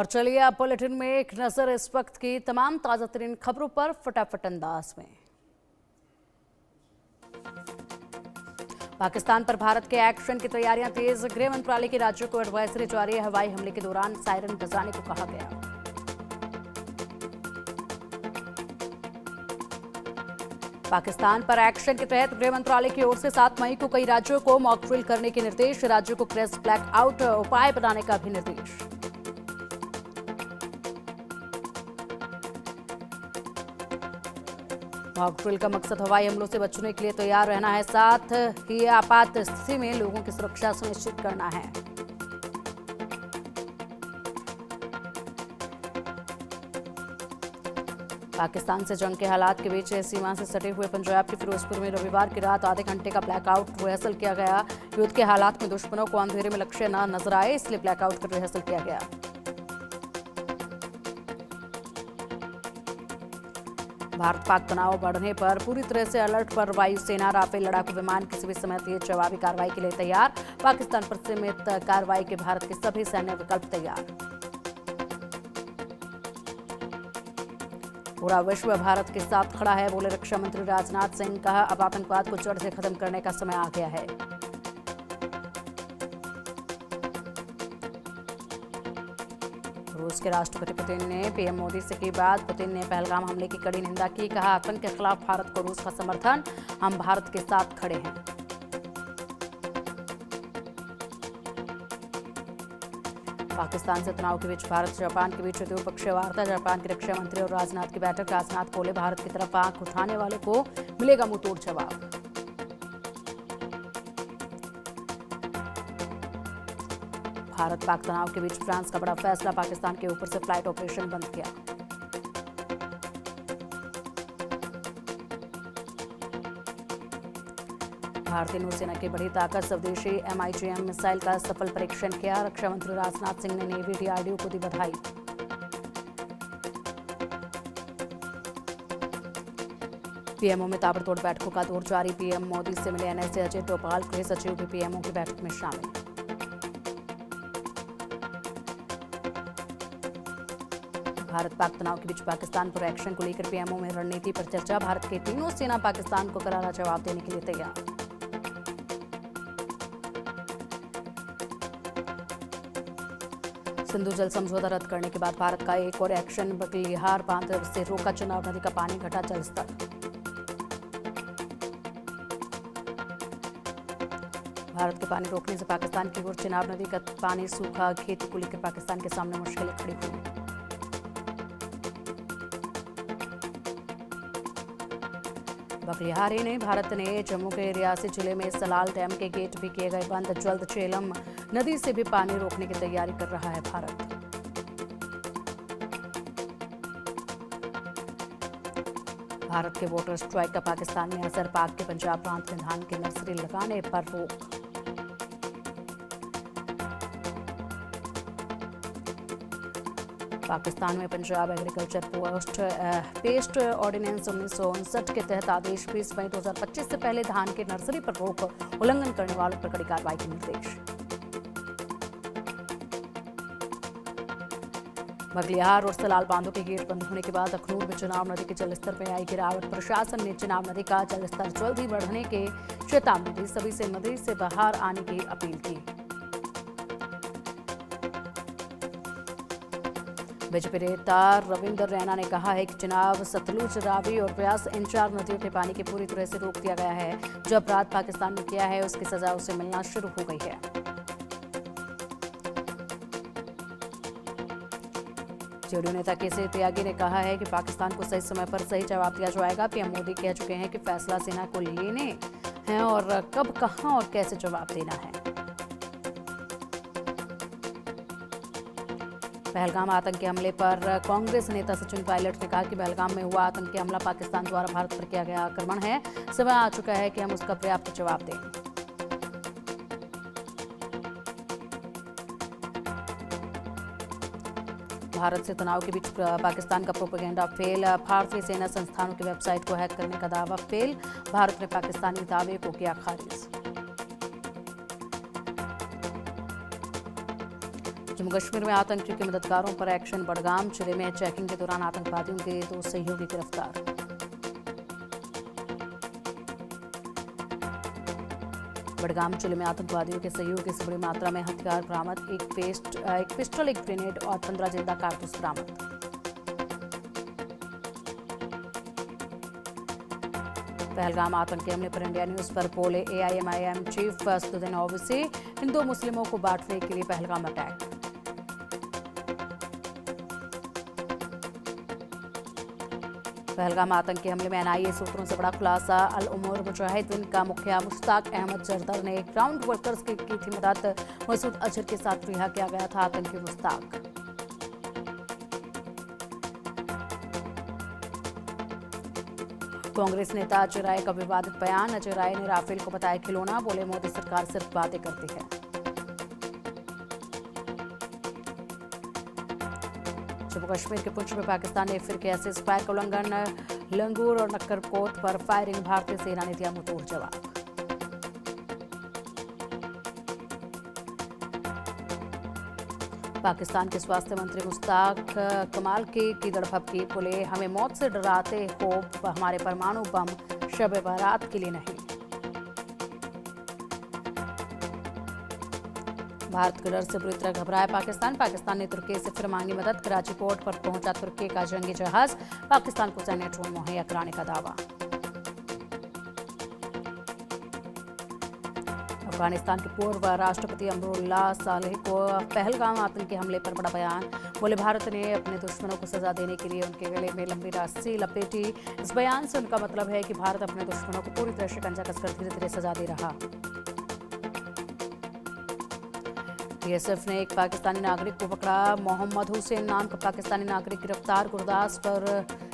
और चलिए आप बुलेटिन में एक नजर इस वक्त की तमाम ताजा तरीन खबरों पर फटाफट अंदाज में। पाकिस्तान पर भारत के एक्शन की तैयारियां तेज, गृह मंत्रालय के राज्यों को एडवाइजरी जारी, हवाई हमले के दौरान सायरन बजाने को कहा गया। पाकिस्तान पर एक्शन के तहत गृह मंत्रालय की ओर से 7 मई को कई राज्यों को मॉक ड्रिल करने के निर्देश, राज्यों को प्रेस ब्लैकआउट उपाय बनाने का भी निर्देश। मॉक ड्रिल का मकसद हवाई हमलों से बचने के लिए तैयार रहना है, साथ ही आपात स्थिति में लोगों की सुरक्षा सुनिश्चित करना है। पाकिस्तान से जंग के हालात के बीच सीमा से सटे हुए पंजाब के फिरोजपुर में रविवार की रात आधे घंटे का ब्लैकआउट रिहर्सल किया गया। युद्ध के हालात में दुश्मनों को अंधेरे में लक्ष्य न नजर आए, इसलिए ब्लैकआउट कर रिहर्सल किया गया। भारत पाक तनाव बढ़ने पर पूरी तरह से अलर्ट पर वायुसेना, राफेल लड़ाकू विमान किसी भी समय तेज जवाबी कार्रवाई के लिए तैयार, पाकिस्तान पर सीमित कार्रवाई के भारत के सभी सैन्य विकल्प तैयार। पूरा विश्व भारत के साथ खड़ा है, बोले रक्षा मंत्री राजनाथ सिंह, कहा अब आतंकवाद को जड़ से खत्म करने का समय आ गया है। रूस के राष्ट्रपति पुतिन ने पीएम मोदी से की बात, पुतिन ने पहलगाम हमले की कड़ी निंदा की, कहा आतंक के खिलाफ भारत को रूस का समर्थन, हम भारत के साथ खड़े हैं। पाकिस्तान से तनाव के बीच भारत जापान के बीच द्विपक्षीय वार्ता, जापान के रक्षा मंत्री और राजनाथ की बैठक, राजनाथ बोले भारत की तरफ आंख उठाने वाले को मिलेगा मुंहतोड़ जवाब। भारत पाक तनाव के बीच फ्रांस का बड़ा फैसला, पाकिस्तान के ऊपर से फ्लाइट ऑपरेशन बंद किया। भारतीय नौसेना की बड़ी ताकत, स्वदेशी MIGM मिसाइल का सफल परीक्षण किया, रक्षा मंत्री राजनाथ सिंह ने नेवी DRDO को दी बधाई। पीएमओ में ताबड़तोड़ बैठकों का दौर जारी, पीएम मोदी से मिले NSA अजय डोभाल, गृह सचिव भी पीएमओ की बैठक में शामिल। भारत पाक तनाव के बीच पाकिस्तान पर एक्शन को लेकर पीएमओ में रणनीति पर चर्चा, भारत के तीनों सेना पाकिस्तान को करारा जवाब देने के लिए तैयार। सिंधु जल समझौता रद्द करने के बाद भारत का एक और एक्शन, बगलिहार बांध से रोका चनाब नदी का पानी, घटा जलस्तर। भारत के पानी रोकने से पाकिस्तान की ओर चनाब नदी का पानी सूखा, खेती को लेकर पाकिस्तान के सामने मुश्किलें खड़ी हुई। बगलिहारी ने भारत ने जम्मू के रियासी जिले में सलाल डैम के गेट भी किए गए बंद, जल्द झेलम नदी से भी पानी रोकने की तैयारी कर रहा है भारत। भारत के वोटर स्ट्राइक का पाकिस्तान में असर, पाक के पंजाब प्रांत में धान की नर्सरी लगाने पर रोक। पाकिस्तान में पंजाब एग्रीकल्चर पेस्ट ऑर्डिनेंस 1959 के तहत आदेश 20 मई 2025 से पहले धान के नर्सरी पर रोक, उल्लंघन करने वालों पर कड़ी कार्रवाई के निर्देश। बगलिहार और सलाल बांधों के गेट बंद होने के बाद अखनूर में चनाब नदी के जलस्तर में आई गिरावट, प्रशासन ने चनाब नदी का जलस्तर जल्द ही बढ़ने के चेतावनी दी, सभी से नदी से बाहर आने की अपील की। बीजेपी नेता रविंदर रैना ने कहा है कि चनाब, सतलुज, रावी और ब्यास इन 4 नदियों के पानी की पूरी तरह से रोक दिया गया है। जो अपराध पाकिस्तान ने किया है उसकी सजा उसे मिलना शुरू हो गई है। जेडीयू नेता केसी त्यागी ने कहा है कि पाकिस्तान को सही समय पर सही जवाब दिया जाएगा। पीएम मोदी कह चुके हैं कि फैसला सेना को लेने हैं और कब, कहां और कैसे जवाब देना है। पहलगाम आतंकी हमले पर कांग्रेस नेता सचिन पायलट ने कहा कि पहलगाम में हुआ आतंकी हमला पाकिस्तान द्वारा भारत पर किया गया आक्रमण है, समय आ चुका है कि हम उसका पर्याप्त जवाब दें। भारत से तनाव के बीच पाकिस्तान का प्रोपेगेंडा फेल, भारतीय सेना संस्थानों की वेबसाइट को हैक करने का दावा फेल, भारत ने पाकिस्तानी दावे को किया खारिज। जम्मू कश्मीर में आतंकियों के मददगारों पर एक्शन। बडगाम जिले में चेकिंग के दौरान आतंकवादियों के 2 सहयोगी गिरफ्तार। बडगाम जिले में आतंकवादियों के सहयोगी से बड़ी मात्रा में हथियार बरामद। एक पिस्टल, एक ग्रेनेड और 15 जिंदा कारतूस बरामद। पहलगाम आतंकी हमले पर इंडिया न्यूज पर बोले AIMIM चीफ असदुद्दीन ओवैसी, हिंदू मुस्लिमों को बांटने के लिए पहलगाम अटैक। पहलगाम आतंकी हमले में NIA सूत्रों से बड़ा खुलासा। अल उमर मुजाहिदीन का मुखिया मुश्ताक अहमद जरदर ने ग्राउंड वर्कर्स की थी मदद। मसूद अजहर के साथ रिहा किया गया था आतंकी मुश्ताक। कांग्रेस नेता अजय राय का विवादित बयान। अजय राय ने राफेल को बताया खिलौना, बोले मोदी सरकार सिर्फ बातें करती है। जम्मू कश्मीर के पुंछ में पाकिस्तान ने फिर किया सीजफायर का उल्लंघन। लंगूर और नक्करकोट पर फायरिंग, भारतीय सेना ने दिया मुंहतोड़ जवाब। पाकिस्तान के स्वास्थ्य मंत्री मुश्ताक कमाल की कीदड़ भभकी, बोले हमें मौत से डराते हो, हमारे परमाणु बम शब बारात के लिए नहीं। भारत के डर से बुरी तरह घबराया पाकिस्तान ने तुर्की से फिर मांगी मदद। कराची पोर्ट पर पहुंचा तुर्की का जंगी जहाज, पाकिस्तान को सैन्य ड्रोन मुहैया कराने का दावा। अफगानिस्तान के पूर्व राष्ट्रपति अमरुल्लाह सालेह को पहलगाम आतंकी हमले पर बड़ा बयान। बोले भारत ने अपने दुश्मनों को सजा देने के लिए उनके गले में लंबी रस्सी लपेटी। इस बयान से उनका मतलब है कि भारत अपने दुश्मनों को पूरी तरह शिकंजा कसकर धीरे धीरे सजा दे रहा। BSF ने एक पाकिस्तानी नागरिक को पकड़ा। मोहम्मद हुसैन नाम का पाकिस्तानी नागरिक गिरफ्तार। गुरदास पर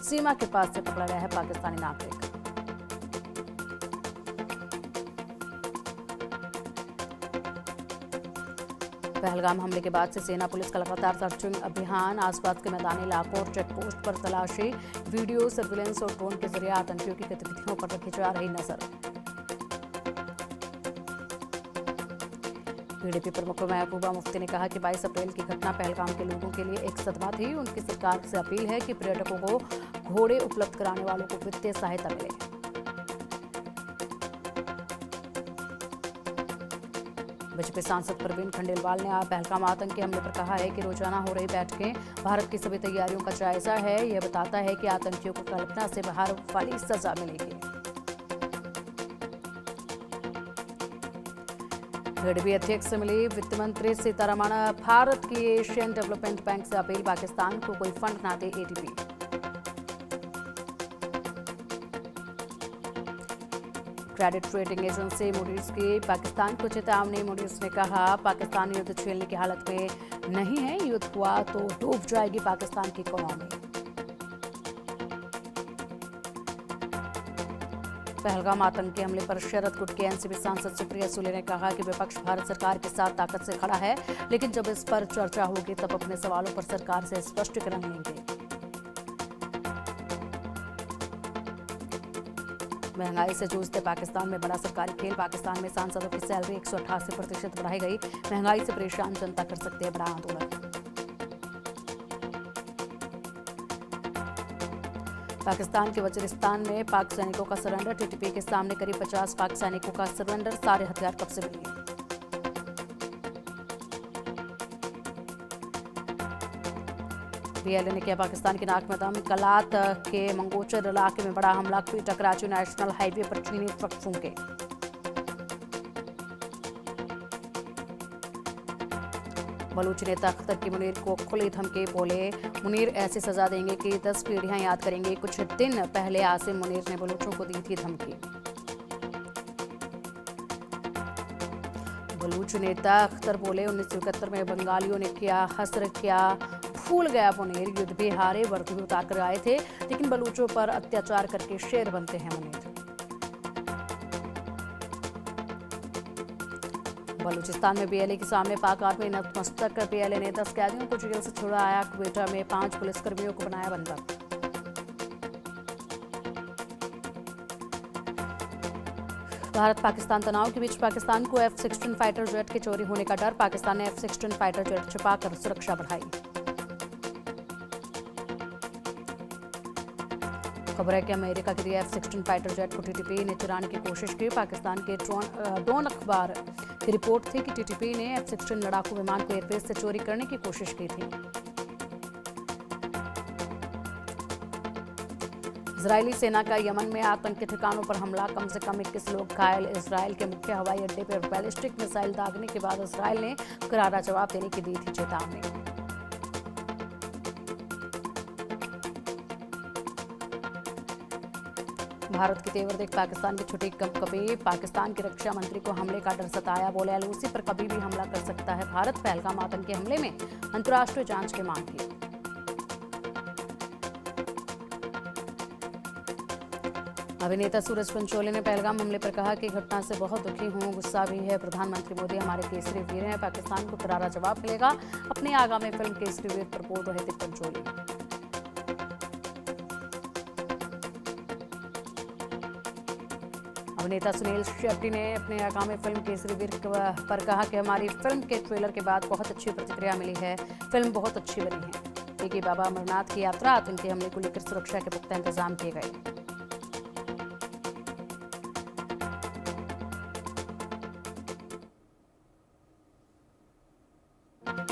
सीमा के पास से पकड़ा गया है पाकिस्तानी नागरिक। पहलगाम हमले के बाद से सेना पुलिस का लगातार सर्चिंग अभियान। आसपास के मैदानी इलाकों और चेक पोस्ट पर तलाशी। वीडियो सर्विलेंस और ड्रोन के जरिए आतंकियों की गतिविधियों पर रखी जा रही नजर। PDP प्रमुख महबूबा मुफ्ती ने कहा कि 22 अप्रैल की घटना पहलगाम के लोगों के लिए एक सदमा थी। उनकी सरकार से अपील है कि पर्यटकों को घोड़े उपलब्ध कराने वालों को वित्तीय सहायता मिले। बीजेपी सांसद प्रवीण खंडेलवाल ने पहलगाम आतंकी हमले पर कहा है कि रोजाना हो रही बैठकें भारत की सभी तैयारियों का जायजा है। यह बताता है कि आतंकियों को कल्पना से बाहर वाली सजा मिलेगी। गडबी अध्यक्ष से मिली वित्त मंत्री सीतारमण। भारत की एशियन डेवलपमेंट बैंक से अपील, पाकिस्तान को कोई फंड ना दे ADB। Credit rating agency Moody's की पाकिस्तान को चेतावनी। मूडीज ने कहा पाकिस्तान युद्ध झेलने की हालत में नहीं है, युद्ध हुआ तो डूब जाएगी पाकिस्तान की इकोनॉमी। पहलगाम आतंकी हमले पर शरद गुट के NCP सांसद सुप्रिया सुले ने कहा कि विपक्ष भारत सरकार के साथ ताकत से खड़ा है, लेकिन जब इस पर चर्चा होगी तब अपने सवालों पर सरकार से स्पष्टीकरण लेंगे। महंगाई से जूझते पाकिस्तान में बड़ा सरकारी खेल। पाकिस्तान में सांसदों की सैलरी 188% बढ़ाई गई। महंगाई से परेशान जनता कर सकती है बड़ा आंदोलन। पाकिस्तान के वजीरिस्तान में पाक सैनिकों का सरेंडर। TTP के सामने करीब 50 पाक सैनिकों का सरेंडर। सारे हथियार कब्जे में लिए। PLA ने किया पाकिस्तान की नाक में दम। कलात के मंगोचर इलाके में बड़ा हमला। कराची नेशनल हाईवे पर चीनी ट्रक फूंके। बलूच नेता अख्तर की मुनीर को खुली धमकी। बोले मुनीर ऐसी सजा देंगे कि 10 पीढ़ियां याद करेंगे। कुछ दिन पहले आसिम मुनीर ने बलूचों को दी थी धमकी। बलूच नेता अख्तर बोले 1971 में बंगालियों ने किया हसर, क्या भूल गया मुनीर। युद्ध भी हारे, वर्दी भी उतार कर आए थे, लेकिन बलूचों पर अत्याचार करके शेर बनते हैं मुनीर। बलूचिस्तान में BLA के सामने पाक आर्मी नतमस्तक। PLA ने 10 कैदियों को जेल से छुड़ाया। क्वेटा में 5 पुलिसकर्मियों को बनाया बंधक। भारत पाकिस्तान तनाव के बीच पाकिस्तान को F-16 फाइटर जेट के चोरी होने का डर, पाकिस्तान ने F-16 फाइटर जेट छिपाकर सुरक्षा बढ़ाई। खबर है कि अमेरिका के लिए F-16 फाइटर जेट को टीटीपी ने चुराने की कोशिश की। पाकिस्तान के डॉन अखबार की रिपोर्ट थी कि टीटीपी ने F-16 लड़ाकू विमान को एयरबेस से चोरी करने की कोशिश की थी। इजरायली सेना का यमन में आतंकी ठिकानों पर हमला, कम से कम 21 लोग घायल। इजरायल के मुख्य हवाई अड्डे पर बैलिस्टिक मिसाइल दागने के बाद इजरायल ने करारा जवाब देने की दी थी चेतावनी। भारत की तेवर देख पाकिस्तान की छुट्टी कंपकपी, पाकिस्तान के रक्षा मंत्री को हमले का डर सताया, बोले एलओसी पर कभी भी हमला कर सकता है भारत। पहलगाम आतंकी हमले में अंतर्राष्ट्रीय जांच की मांग की। अभिनेता सूरज पंचोली ने पहलगाम हमले पर कहा कि घटना से बहुत दुखी हूं, गुस्सा भी है। प्रधानमंत्री मोदी हमारे केसरी वीर हैं, पाकिस्तान को करारा जवाब मिलेगा। अपनी आगामी फिल्म केसरी वीर पर बोल रहे थे पंचोली। अभिनेता सुनील शेट्टी ने अपनी आगामी फिल्म केसरी वीर पर कहा कि हमारी फिल्म के ट्रेलर के बाद बहुत अच्छी प्रतिक्रिया मिली है, फिल्म बहुत अच्छी बनी है। बाबा अमरनाथ की यात्रा आतंकी हमले को लेकर सुरक्षा के पुख्ता इंतजाम किए गए।